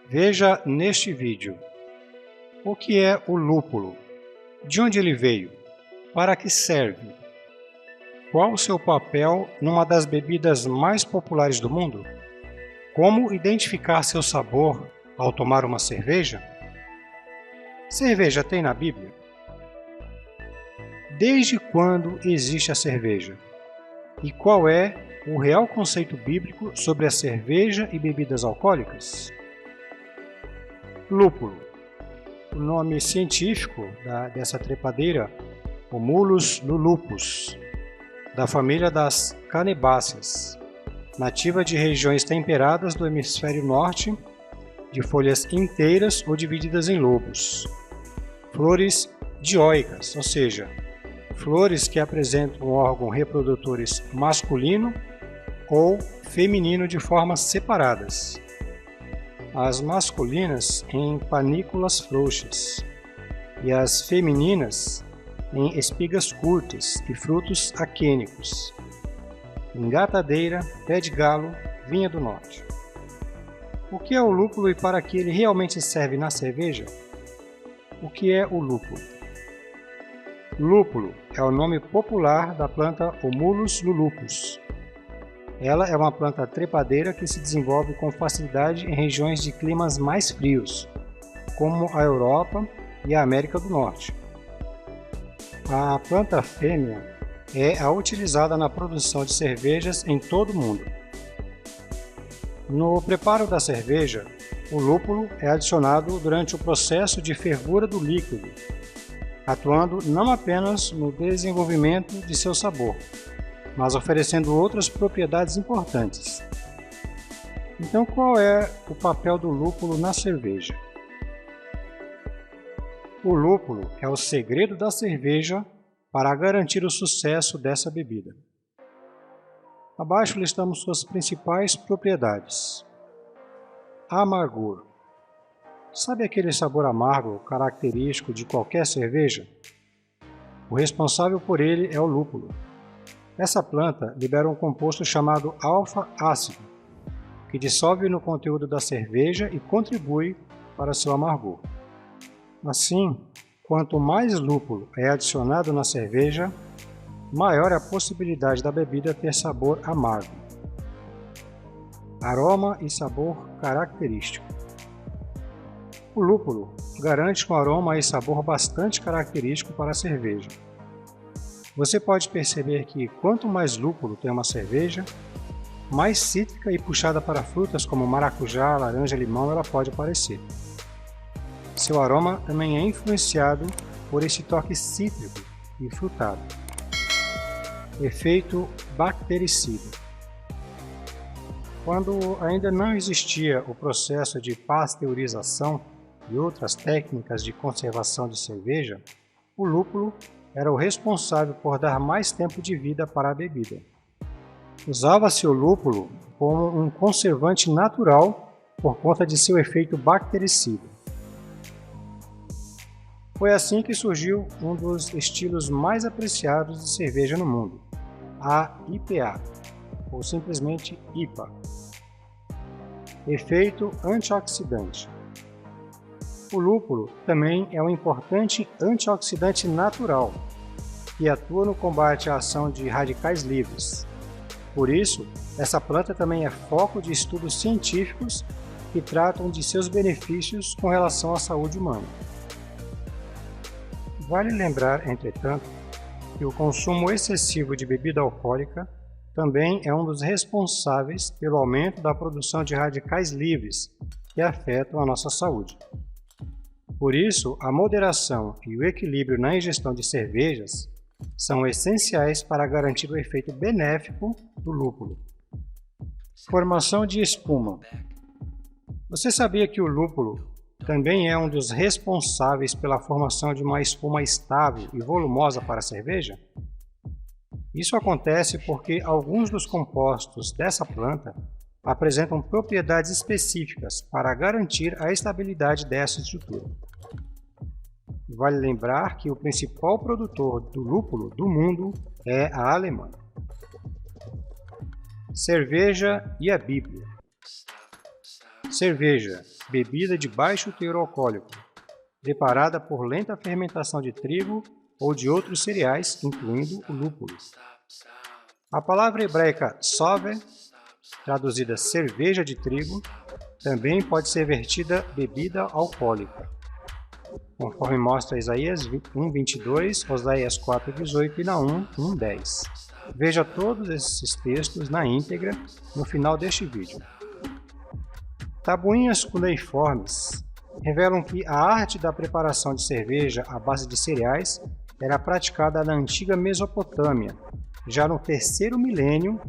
Veja neste vídeo: o que é o lúpulo? De onde ele veio? Para que serve? Qual o seu papel numa das bebidas mais populares do mundo? Como identificar seu sabor ao tomar uma cerveja? Cerveja tem na Bíblia? Desde quando existe a cerveja? E qual é o real conceito bíblico sobre a cerveja e bebidas alcoólicas? Lúpulo. O nome científico dessa trepadeira, Humulus lupus, da família das Canebáceas, nativa de regiões temperadas do hemisfério norte, de folhas inteiras ou divididas em lobos. Flores dioicas, ou seja, flores que apresentam órgãos reprodutores masculino ou feminino de formas separadas. As masculinas em panículas frouxas e as femininas em espigas curtas e frutos aquênicos. Engatadeira, pé de galo, vinha do norte. O que é o lúpulo e para que ele realmente serve na cerveja? O que é o lúpulo? Lúpulo é o nome popular da planta Humulus lupus. Ela é uma planta trepadeira que se desenvolve com facilidade em regiões de climas mais frios, como a Europa e a América do Norte. A planta fêmea é a utilizada na produção de cervejas em todo o mundo. No preparo da cerveja, o lúpulo é adicionado durante o processo de fervura do líquido, atuando não apenas no desenvolvimento de seu sabor, mas oferecendo outras propriedades importantes. Então, qual é o papel do lúpulo na cerveja? O lúpulo é o segredo da cerveja para garantir o sucesso dessa bebida. Abaixo listamos suas principais propriedades. Amargor. Sabe aquele sabor amargo característico de qualquer cerveja? O responsável por ele é o lúpulo. Essa planta libera um composto chamado alfa-ácido, que dissolve no conteúdo da cerveja e contribui para seu amargor. Assim, quanto mais lúpulo é adicionado na cerveja, maior é a possibilidade da bebida ter sabor amargo. Aroma e sabor característico. O lúpulo garante um aroma e sabor bastante característico para a cerveja. Você pode perceber que quanto mais lúpulo tem uma cerveja, mais cítrica e puxada para frutas como maracujá, laranja e limão ela pode parecer. Seu aroma também é influenciado por esse toque cítrico e frutado. Efeito bactericida. Quando ainda não existia o processo de pasteurização e outras técnicas de conservação de cerveja, o lúpulo era o responsável por dar mais tempo de vida para a bebida. Usava-se o lúpulo como um conservante natural por conta de seu efeito bactericida. Foi assim que surgiu um dos estilos mais apreciados de cerveja no mundo, a IPA, ou simplesmente IPA. Efeito antioxidante. O lúpulo também é um importante antioxidante natural, que atua no combate à ação de radicais livres. Por isso, essa planta também é foco de estudos científicos que tratam de seus benefícios com relação à saúde humana. Vale lembrar, entretanto, que o consumo excessivo de bebida alcoólica também é um dos responsáveis pelo aumento da produção de radicais livres que afetam a nossa saúde. Por isso, a moderação e o equilíbrio na ingestão de cervejas são essenciais para garantir o efeito benéfico do lúpulo. Formação de espuma. Você sabia que o lúpulo também é um dos responsáveis pela formação de uma espuma estável e volumosa para a cerveja? Isso acontece porque alguns dos compostos dessa planta apresentam propriedades específicas para garantir a estabilidade dessa estrutura. Vale lembrar que o principal produtor do lúpulo do mundo é a Alemanha. Cerveja e a Bíblia. Cerveja, bebida de baixo teor alcoólico, preparada por lenta fermentação de trigo ou de outros cereais, incluindo o lúpulo. A palavra hebraica sover, traduzida cerveja de trigo, também pode ser vertida bebida alcoólica, conforme mostra Isaías 1:22, Oséias 4:18 e Naum 1:10. Veja todos esses textos na íntegra no final deste vídeo. Tabuinhas cuneiformes revelam que a arte da preparação de cerveja à base de cereais era praticada na antiga Mesopotâmia, já no 3º milênio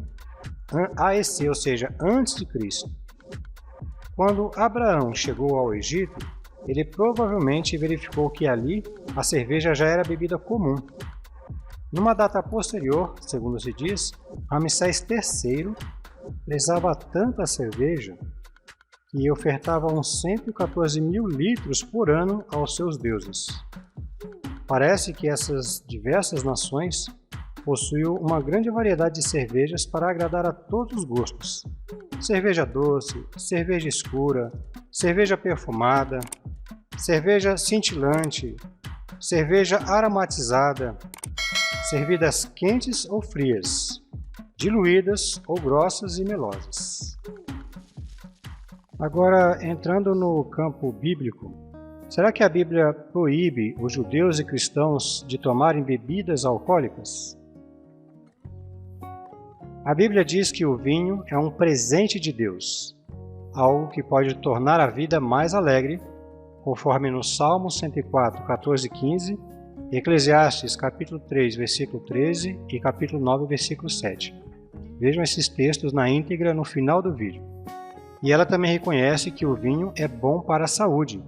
AEC, ou seja, antes de Cristo. Quando Abraão chegou ao Egito, ele provavelmente verificou que ali a cerveja já era bebida comum. Numa data posterior, segundo se diz, Ramsés III prezava tanto a cerveja que ofertava uns 114 mil litros por ano aos seus deuses. Parece que essas diversas nações possuíam uma grande variedade de cervejas para agradar a todos os gostos. Cerveja doce, cerveja escura, cerveja perfumada, cerveja cintilante, cerveja aromatizada, servidas quentes ou frias, diluídas ou grossas e melosas. Agora, entrando no campo bíblico, será que a Bíblia proíbe os judeus e cristãos de tomarem bebidas alcoólicas? A Bíblia diz que o vinho é um presente de Deus, algo que pode tornar a vida mais alegre, conforme no Salmo 104, 14 e 15, Eclesiastes capítulo 3, versículo 13 e capítulo 9, versículo 7. Vejam esses textos na íntegra no final do vídeo. E ela também reconhece que o vinho é bom para a saúde,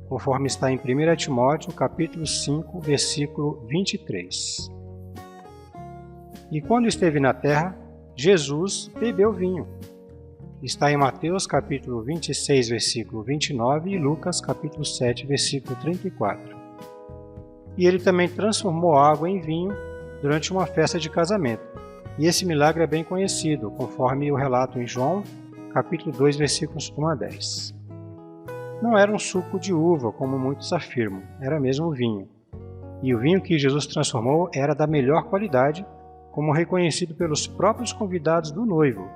conforme está em 1 Timóteo capítulo 5, versículo 23. E quando esteve na terra, Jesus bebeu vinho. Está em Mateus capítulo 26, versículo 29 e Lucas capítulo 7, versículo 34. E ele também transformou água em vinho durante uma festa de casamento. E esse milagre é bem conhecido, conforme o relato em João capítulo 2, versículos 1 a 10. Não era um suco de uva, como muitos afirmam, era mesmo vinho. E o vinho que Jesus transformou era da melhor qualidade, como reconhecido pelos próprios convidados do noivo,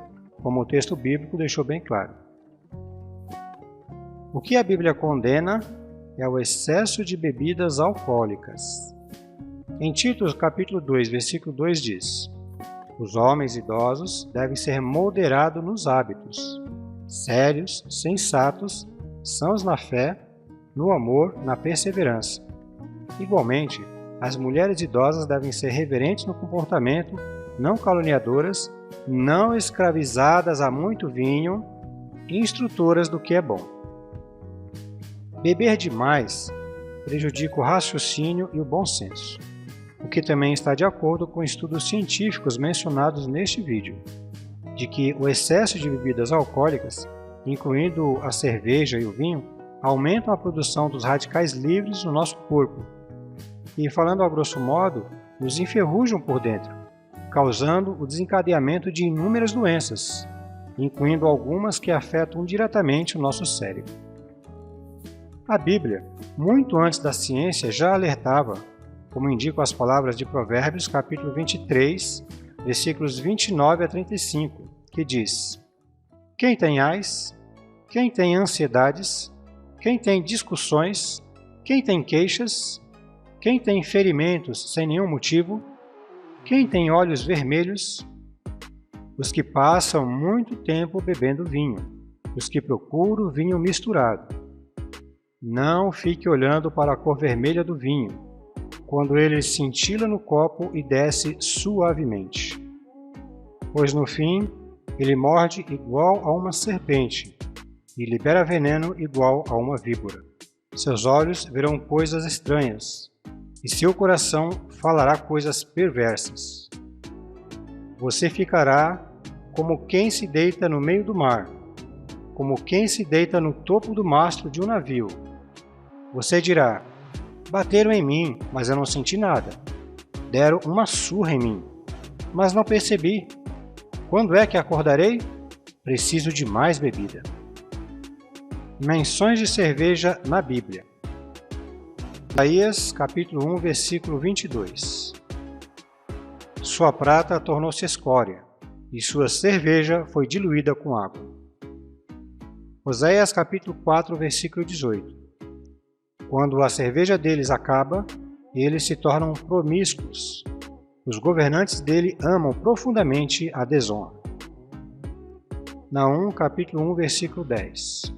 como o texto bíblico deixou bem claro. O que a Bíblia condena é o excesso de bebidas alcoólicas. Em Tito, capítulo 2, versículo 2 diz: os homens idosos devem ser moderados nos hábitos, sérios, sensatos, sãos na fé, no amor, na perseverança. Igualmente, as mulheres idosas devem ser reverentes no comportamento, não caluniadoras, não escravizadas a muito vinho e instrutoras do que é bom. Beber demais prejudica o raciocínio e o bom senso, o que também está de acordo com estudos científicos mencionados neste vídeo, de que o excesso de bebidas alcoólicas, incluindo a cerveja e o vinho, aumentam a produção dos radicais livres no nosso corpo e, falando a grosso modo, nos enferrujam por dentro, causando o desencadeamento de inúmeras doenças, incluindo algumas que afetam diretamente o nosso cérebro. A Bíblia, muito antes da ciência, já alertava, como indicam as palavras de Provérbios, capítulo 23, versículos 29 a 35, que diz: quem tem ais, quem tem ansiedades, quem tem discussões, quem tem queixas, quem tem ferimentos sem nenhum motivo, quem tem olhos vermelhos, os que passam muito tempo bebendo vinho, os que procuram vinho misturado. Não fique olhando para a cor vermelha do vinho, quando ele cintila no copo e desce suavemente. Pois no fim, ele morde igual a uma serpente e libera veneno igual a uma víbora. Seus olhos verão coisas estranhas e seu coração falará coisas perversas. Você ficará como quem se deita no meio do mar, como quem se deita no topo do mastro de um navio. Você dirá: bateram em mim, mas eu não senti nada. Deram uma surra em mim, mas não percebi. Quando é que acordarei? Preciso de mais bebida. Menções de cerveja na Bíblia. Isaías, capítulo 1, versículo 22. Sua prata tornou-se escória, e sua cerveja foi diluída com água. Oséias, capítulo 4, versículo 18. Quando a cerveja deles acaba, eles se tornam promíscuos. Os governantes dele amam profundamente a desonra. Naum, capítulo 1, versículo 10.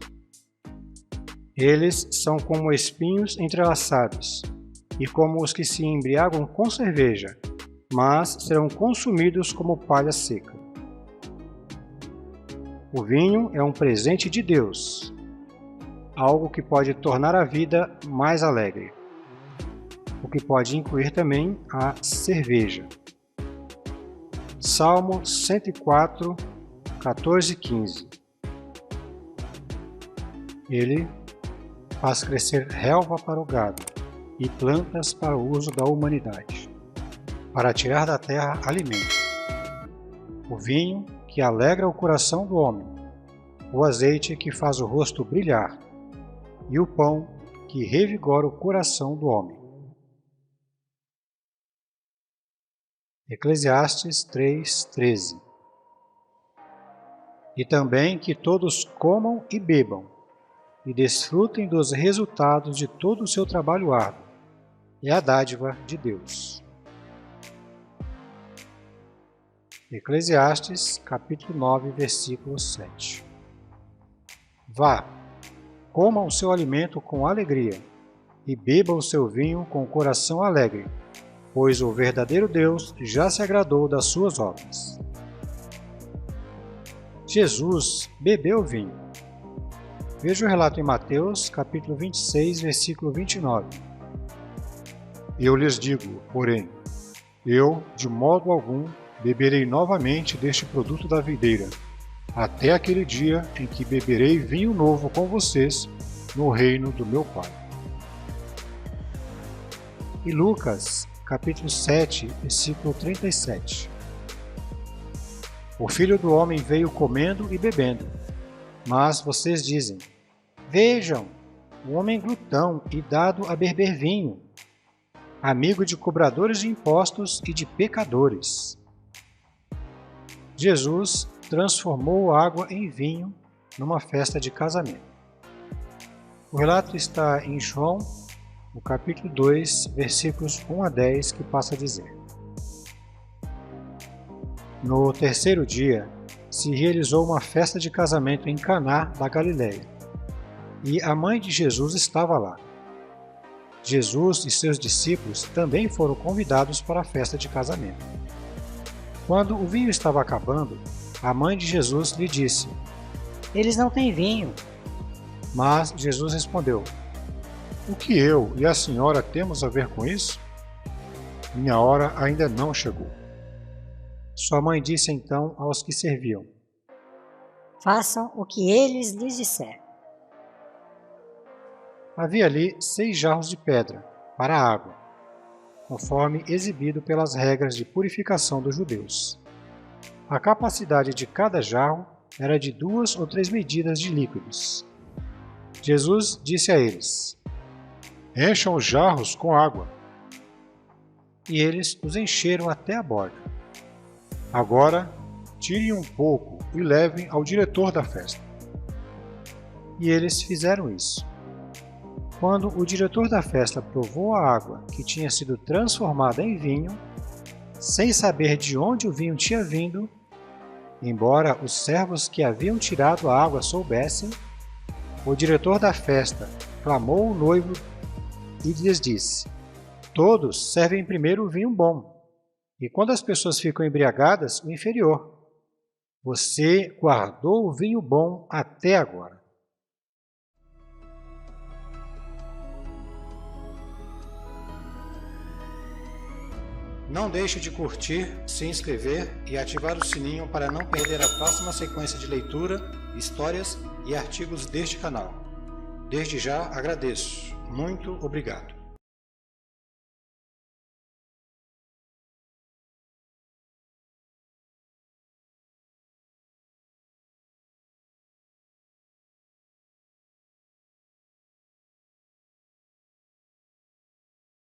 Eles são como espinhos entrelaçados, e como os que se embriagam com cerveja, mas serão consumidos como palha seca. O vinho é um presente de Deus, algo que pode tornar a vida mais alegre, o que pode incluir também a cerveja. Salmo 104, 14 e 15. Ele faz crescer relva para o gado e plantas para o uso da humanidade, para tirar da terra alimento. O vinho que alegra o coração do homem, o azeite que faz o rosto brilhar, e o pão que revigora o coração do homem. Eclesiastes 3:13. E também que todos comam e bebam, e desfrutem dos resultados de todo o seu trabalho árduo. É a dádiva de Deus. Eclesiastes, capítulo 9, versículo 7. Vá, coma o seu alimento com alegria, e beba o seu vinho com o coração alegre, pois o verdadeiro Deus já se agradou das suas obras. Jesus bebeu vinho. Veja o relato em Mateus, capítulo 26, versículo 29. Eu lhes digo, porém, eu, de modo algum, beberei novamente deste produto da videira, até aquele dia em que beberei vinho novo com vocês no reino do meu Pai. E Lucas, capítulo 7, versículo 37. O Filho do Homem veio comendo e bebendo, mas vocês dizem, vejam, o homem glutão e dado a beber vinho, amigo de cobradores de impostos e de pecadores. Jesus transformou água em vinho numa festa de casamento. O relato está em João, no capítulo 2, versículos 1 a 10, que passa a dizer: No terceiro dia, se realizou uma festa de casamento em Caná da Galileia, e a mãe de Jesus estava lá. Jesus e seus discípulos também foram convidados para a festa de casamento. Quando o vinho estava acabando, a mãe de Jesus lhe disse: Eles não têm vinho. Mas Jesus respondeu: O que eu e a senhora temos a ver com isso? Minha hora ainda não chegou. Sua mãe disse então aos que serviam: Façam o que eles lhes disserem. Havia ali 6 jarros de pedra para a água, conforme exibido pelas regras de purificação dos judeus. A capacidade de cada jarro era de 2 ou 3 medidas de líquidos. Jesus disse a eles: Encham os jarros com água. E eles os encheram até a borda. Agora, tirem um pouco e levem ao diretor da festa. E eles fizeram isso. Quando o diretor da festa provou a água que tinha sido transformada em vinho, sem saber de onde o vinho tinha vindo, embora os servos que haviam tirado a água soubessem, o diretor da festa clamou o noivo e lhes disse: Todos servem primeiro o vinho bom, e quando as pessoas ficam embriagadas, o inferior. Você guardou o vinho bom até agora. Não deixe de curtir, se inscrever e ativar o sininho para não perder a próxima sequência de leitura, histórias e artigos deste canal. Desde já agradeço. Muito obrigado.